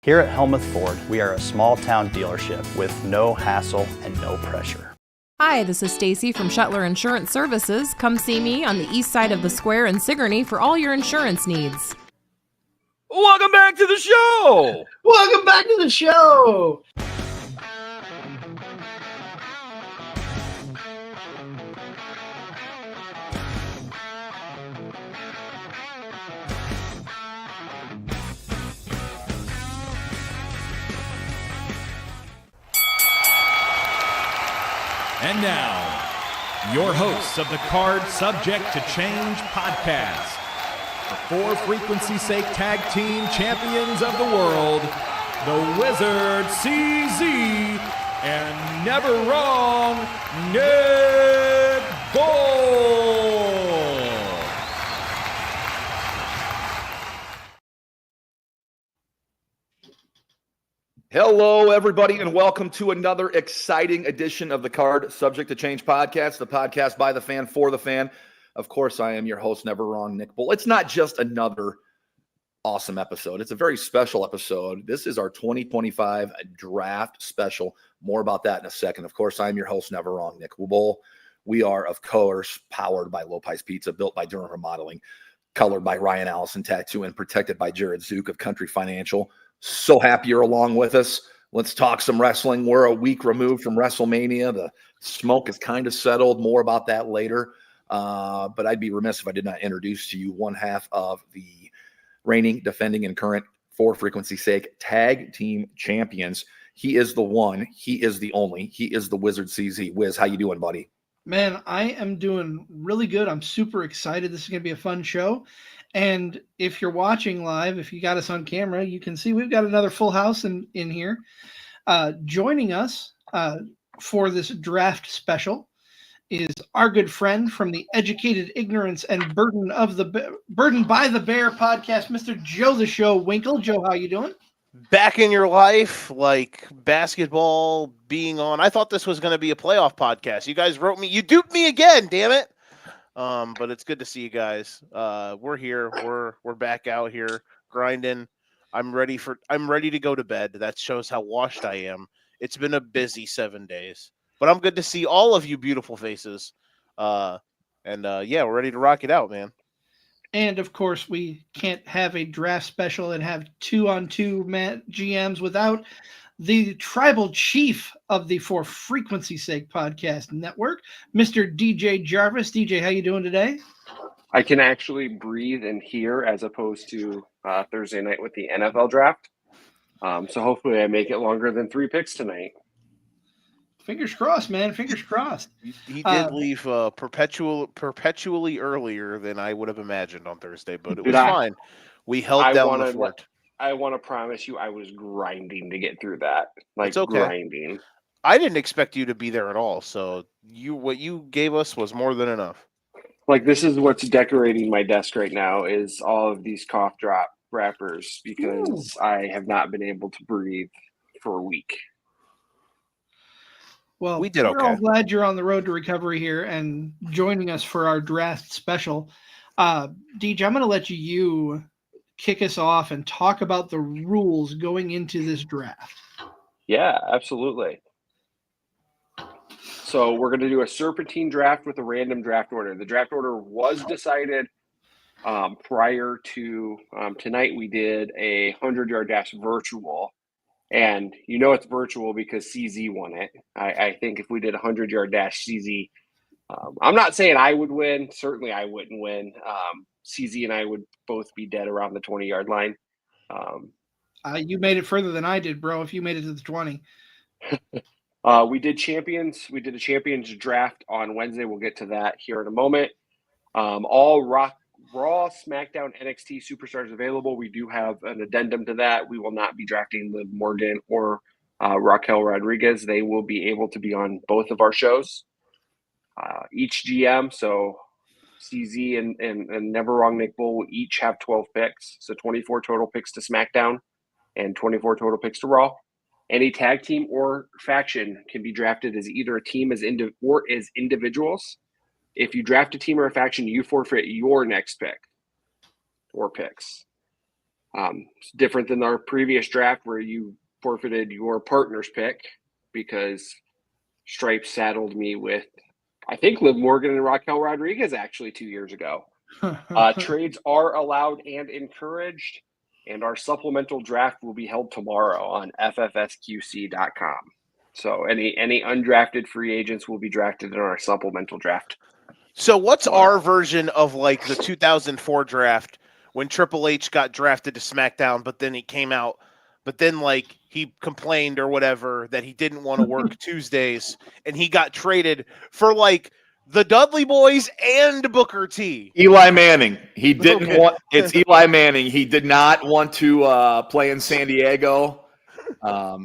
Here at Helmuth Ford, we are a small town dealership with no hassle and no pressure. Hi, this is Stacy from Shuttler Insurance Services. Come see me on the east side of the square in Sigourney for all your insurance needs. Welcome back to the show! Welcome back to the show! And now, your hosts of the Card Subject to Change podcast, the For Frequency's Sake Tag Team Champions of the World, the Wizard CZ, and Never Wrong Nick Bull. Hello, everybody, and welcome to another exciting edition of the Card Subject to Change podcast, the podcast by the fan, for the fan. Of course, I am your host, Never Wrong Nick Bull. It's not just another awesome episode. It's a very special episode. This is our 2025 draft special. More about that in a second. Of course, I'm your host, Never Wrong Nick Bull. We are, of course, powered by Lopez Pizza, built by Durham Remodeling, colored by Ryan Allison Tattoo, and protected by Jared Zook of Country Financial. So happy you're along with us. Let's talk some wrestling. We're a week removed from WrestleMania. The smoke is kind of settled. More about that later. But I'd be remiss if I did not introduce to you one half of the reigning, defending, and current For Frequency's Sake tag team champions. He is the one. He is the only. He is the Wizard CZ. Wiz, how you doing, buddy? Man, I am doing really good. I'm super excited. This is going to be a fun show. And if you're watching live, if you got us on camera, you can see we've got another full house in here. Joining us for this draft special is our good friend from the Educated Ignorance and Burden by the Bear podcast, Mr. Joe the Show Winkle. Joe, how you doing? Back in your life, like basketball being on. I thought this was going to be a playoff podcast. You guys wrote me. You duped me again, damn it. But it's good to see you guys. We're here. We're back out here grinding. I'm ready to go to bed. That shows how washed I am. It's been a busy 7 days, but I'm good to see all of you beautiful faces. Yeah, we're ready to rock it out, man. And of course, we can't have a draft special and have 2-on-2 GMs without the tribal chief of the For Frequency's Sake podcast network, Mr. DJ Jarvis. DJ, how you doing today? I can actually breathe and hear as opposed to Thursday night with the NFL draft. So hopefully I make it longer than 3 picks tonight. Fingers crossed, man. Fingers crossed. He did leave perpetually earlier than I would have imagined on Thursday, but it was fine. We held down the fort. I want to promise you I was grinding to get through that. Like, okay. Grinding. I didn't expect you to be there at all, so what you gave us was more than enough. Like, this is what's decorating my desk right now is all of these cough drop wrappers because I have not been able to breathe for a week. Well, we did okay. We're all glad you're on the road to recovery here and joining us for our draft special. DJ, I'm going to let you kick us off and talk about the rules going into this draft. Yeah, absolutely. So we're going to do a serpentine draft with a random draft order. The draft order was decided prior to tonight. We did a 100-yard dash virtual. And you know it's virtual because CZ won it. I think if we did a 100-yard dash, CZ, I'm not saying I would win. Certainly I wouldn't win. CZ and I would both be dead around the 20-yard line. You made it further than I did, bro, if you made it to the 20. We did champions. We did a champions draft on Wednesday. We'll get to that here in a moment. All Raw, SmackDown, NXT superstars available. We do have an addendum to that. We will not be drafting Liv Morgan or Raquel Rodriguez. They will be able to be on both of our shows. Each GM, so CZ and Never Wrong Nick Bull will each have 12 picks. So 24 total picks to SmackDown and 24 total picks to Raw. Any tag team or faction can be drafted as either a team or as individuals. If you draft a team or a faction, you forfeit your next pick or picks. It's different than our previous draft where you forfeited your partner's pick because Stripes saddled me with, I think, Liv Morgan and Raquel Rodriguez actually 2 years ago. Trades are allowed and encouraged, and our supplemental draft will be held tomorrow on ffsqc.com. So any undrafted free agents will be drafted in our supplemental draft. So what's our version of like the 2004 draft when Triple H got drafted to SmackDown, but then he came out, but then like he complained or whatever that he didn't want to work Tuesdays, and he got traded for like the Dudley Boys and Booker T. Eli Manning. He didn't Okay. want. It's Eli Manning. He did not want to play in San Diego.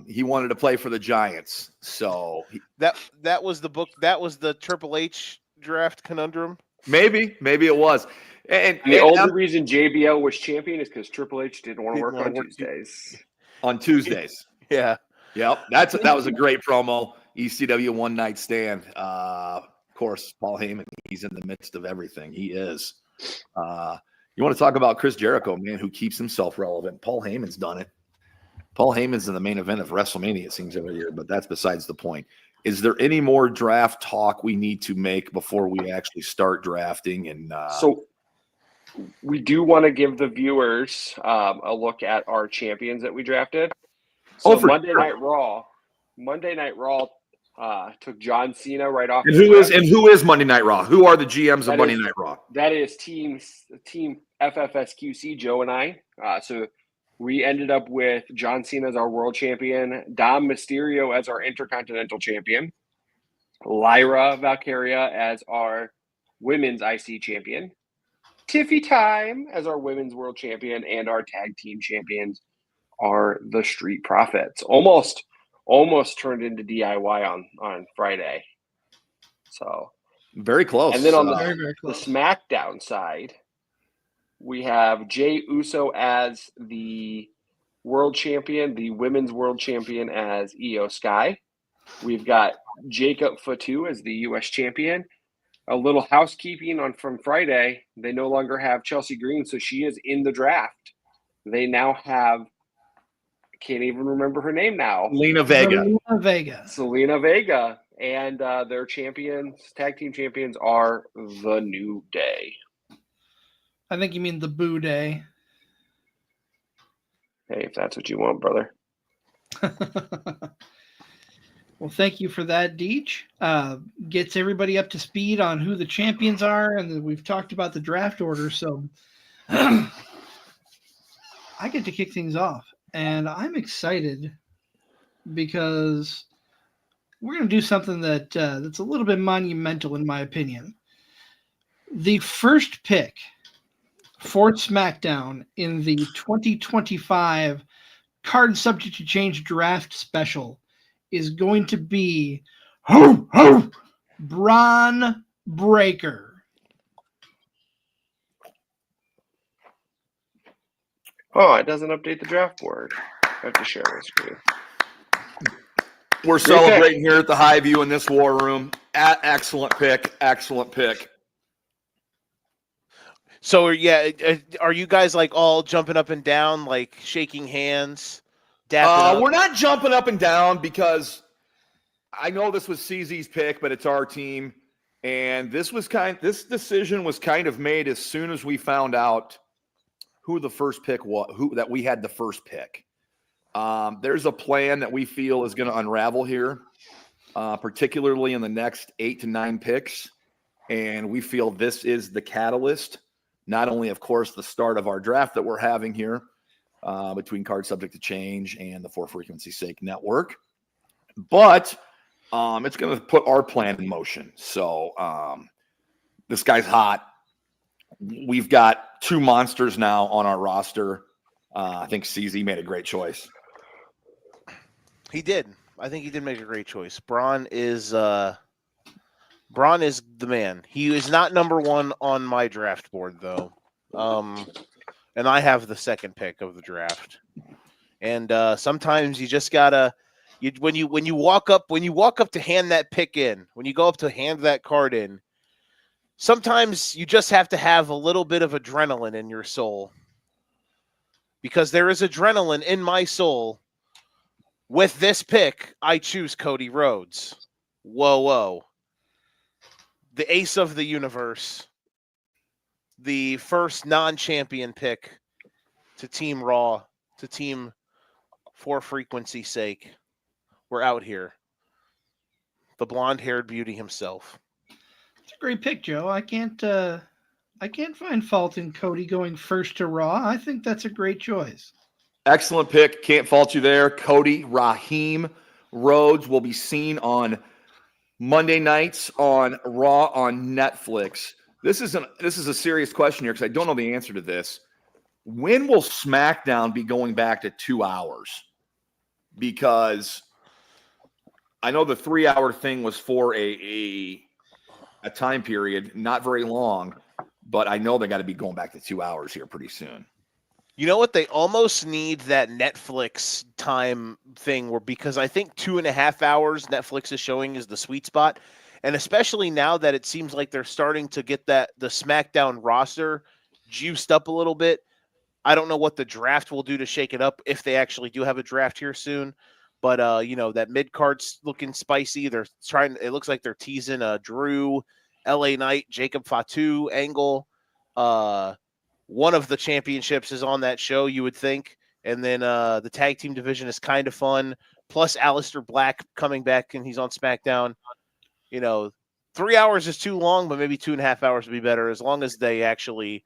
He wanted to play for the Giants. So That was the book. That was the Triple H draft conundrum. maybe it was. And The only reason JBL was champion is because Triple H didn't want to work on Tuesdays. on Tuesdays. Yeah. Yep, that was a great promo. ECW One Night Stand. Of course, Paul Heyman. He's in the midst of everything. He is. You want to talk about Chris Jericho, man, who keeps himself relevant? Paul Heyman's done it. Paul Heyman's in the main event of WrestleMania, it seems, every year, but that's besides the point. Is there any more draft talk we need to make before we actually start drafting? And So we do want to give the viewers a look at our champions that we drafted. So Oh, for Monday sure. Night Raw took John Cena right off. and the who rip. is Monday Night Raw? Who are the GMs of That Monday is- Night Raw? That is team FFSQC, Joe and I. So we ended up with John Cena as our world champion, Dom Mysterio as our intercontinental champion, Lyra Valkyria as our women's IC champion, Tiffy Time as our women's world champion, and our tag team champions are the Street Profits. Almost turned into DIY on Friday. So, Very close. and then on Very, very the close. SmackDown side, we have Jay Uso as the world champion, the women's world champion as Io Sky. We've got Jacob Fatu as the U.S. champion. A little housekeeping from Friday. They no longer have Chelsea Green, so she is in the draft. They now have, can't even remember her name now, Lena Vega. Zelina Vega. Selena Vega. And their champions, tag team champions, are The New Day. I think you mean the Boo Day. Hey, if that's what you want, brother. Well, thank you for that, Deech. Gets everybody up to speed on who the champions are, and then we've talked about the draft order. So I get to kick things off, and I'm excited because we're going to do something that's a little bit monumental, in my opinion. The first pick for SmackDown in the 2025 Card Subject to Change Draft Special is going to be Braun Breaker. Oh, it doesn't update the draft board. I have to share my screen. We're Great celebrating here at the High View in this war room. Excellent pick. Excellent pick. So yeah, are you guys like all jumping up and down, like shaking hands, dapping up? We're not jumping up and down because I know this was CZ's pick, but it's our team. And this decision was kind of made as soon as we found out who the first pick was, that we had the first pick. There's a plan that we feel is going to unravel here, particularly in the next 8 to 9 picks. And we feel this is the catalyst, not only, of course, the start of our draft that we're having here between Card Subject to Change and the For Frequency Sake Network, but it's going to put our plan in motion. So this guy's hot. We've got 2 monsters now on our roster. I think CZ made a great choice. He did. I think he did make a great choice. Braun is the man. He is not number 1 on my draft board though. And I have the second pick of the draft. And sometimes you just gotta when you walk up to hand that pick in, when you go up to hand that card in, sometimes you just have to have a little bit of adrenaline in your soul. because there is adrenaline in my soul. With this pick, I choose Cody Rhodes. Whoa, whoa. The ace of the universe. The first non-champion pick to Team Raw, to Team For Frequency's Sake. We're out here. The blonde-haired beauty himself. It's a great pick, Joe. I can't find fault in Cody going first to Raw. I think that's a great choice. Excellent pick. Can't fault you there. Cody Raheem Rhodes will be seen on Monday nights on Raw on Netflix. This is a serious question here because I don't know the answer to this. When will SmackDown be going back to 2 hours? Because I know the 3-hour thing was for a time period, not very long, but I know they got to be going back to 2 hours here pretty soon. You know what? They almost need that Netflix time thing because I think 2.5 hours Netflix is showing is the sweet spot. And especially now that it seems like they're starting to get the SmackDown roster juiced up a little bit. I don't know what the draft will do to shake it up if they actually do have a draft here soon. But, that mid-card's looking spicy. It looks like they're teasing Drew, LA Knight, Jacob Fatu angle. One of the championships is on that show, you would think. And then the tag team division is kind of fun. Plus Aleister Black coming back, and he's on SmackDown. 3 hours is too long, but maybe 2.5 hours would be better as long as they actually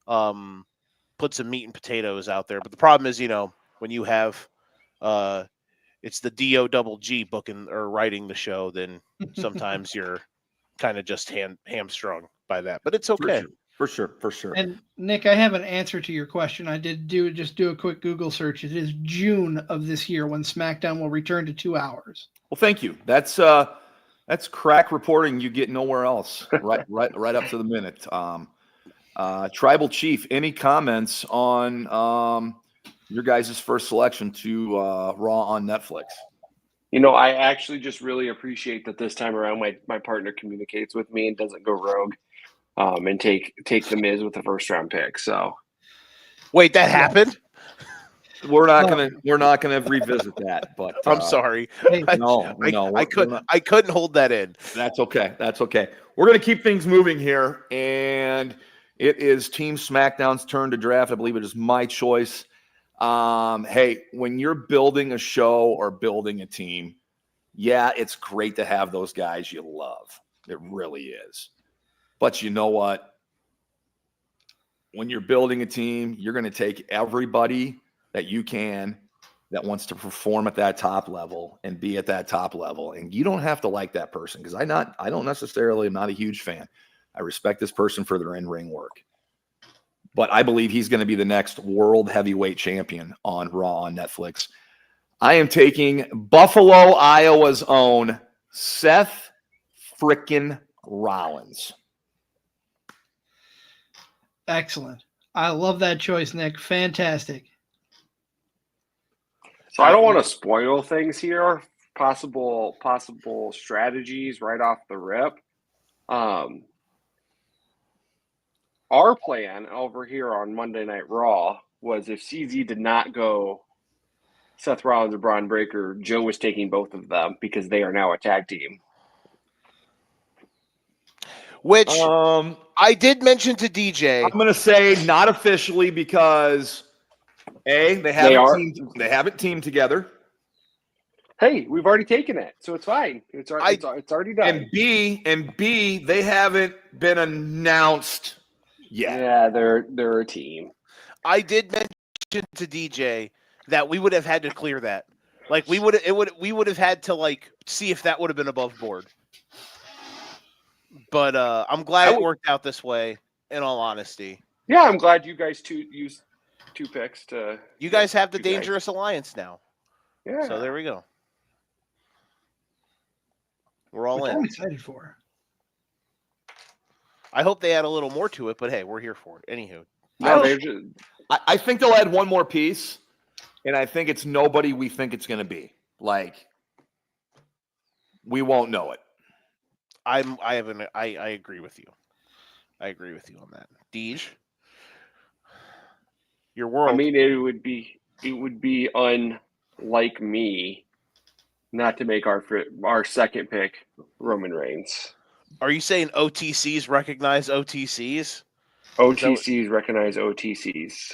put some meat and potatoes out there. But the problem is, when you have it's the D-O-double-G booking or writing the show, then sometimes you're kind of just hamstrung by that. But it's okay. For sure. And Nick, I have an answer to your question. I did do a quick Google search. It is June of this year when SmackDown will return to 2 hours. Well, thank you. That's crack reporting you get nowhere else. Right up to the minute. Tribal Chief, any comments on your guys' first selection to Raw on Netflix? I actually just really appreciate that this time around my partner communicates with me and doesn't go rogue. And take the Miz with the first round pick. So, wait, that happened? We're not gonna revisit that. But I'm sorry. No, I couldn't hold that in. That's okay. We're gonna keep things moving here, and it is Team SmackDown's turn to draft. I believe it is my choice. Hey, when you're building a show or building a team, yeah, it's great to have those guys you love. It really is. But you know what? When you're building a team, you're going to take everybody that you can that wants to perform at that top level and be at that top level. And you don't have to like that person because I don't necessarily am not a huge fan. I respect this person for their in-ring work. But I believe he's going to be the next world heavyweight champion on Raw on Netflix. I am taking Buffalo, Iowa's own Seth frickin' Rollins. Excellent. I love that choice, Nick. Fantastic. So I don't want to spoil things here. Possible strategies right off the rip. Our plan over here on Monday Night Raw was if CZ did not go Seth Rollins or Braun Breaker, Joe was taking both of them because they are now a tag team. Which I did mention to DJ. I'm going to say not officially because they haven't teamed together. Hey, we've already taken it, so it's fine. It's already done. And B, they haven't been announced yet. Yeah, they're a team. I did mention to DJ that we would have had to clear that. Like we would have had to see if that would have been above board. But I'm glad it worked out this way, in all honesty. Yeah, I'm glad you guys used 2 picks to. You guys have the Dangerous Alliance now. Yeah. So there we go. We're all Which in. I'm excited for. I hope they add a little more to it, but hey, we're here for it. Anywho. I think they'll add one more piece, and I think it's nobody we think it's going to be. We won't know it. I agree with you. I agree with you on that. Deej? your world. I mean, it would be unlike me not to make our second pick Roman Reigns. Are you saying OTCs recognize OTCs? OTCs recognize OTCs.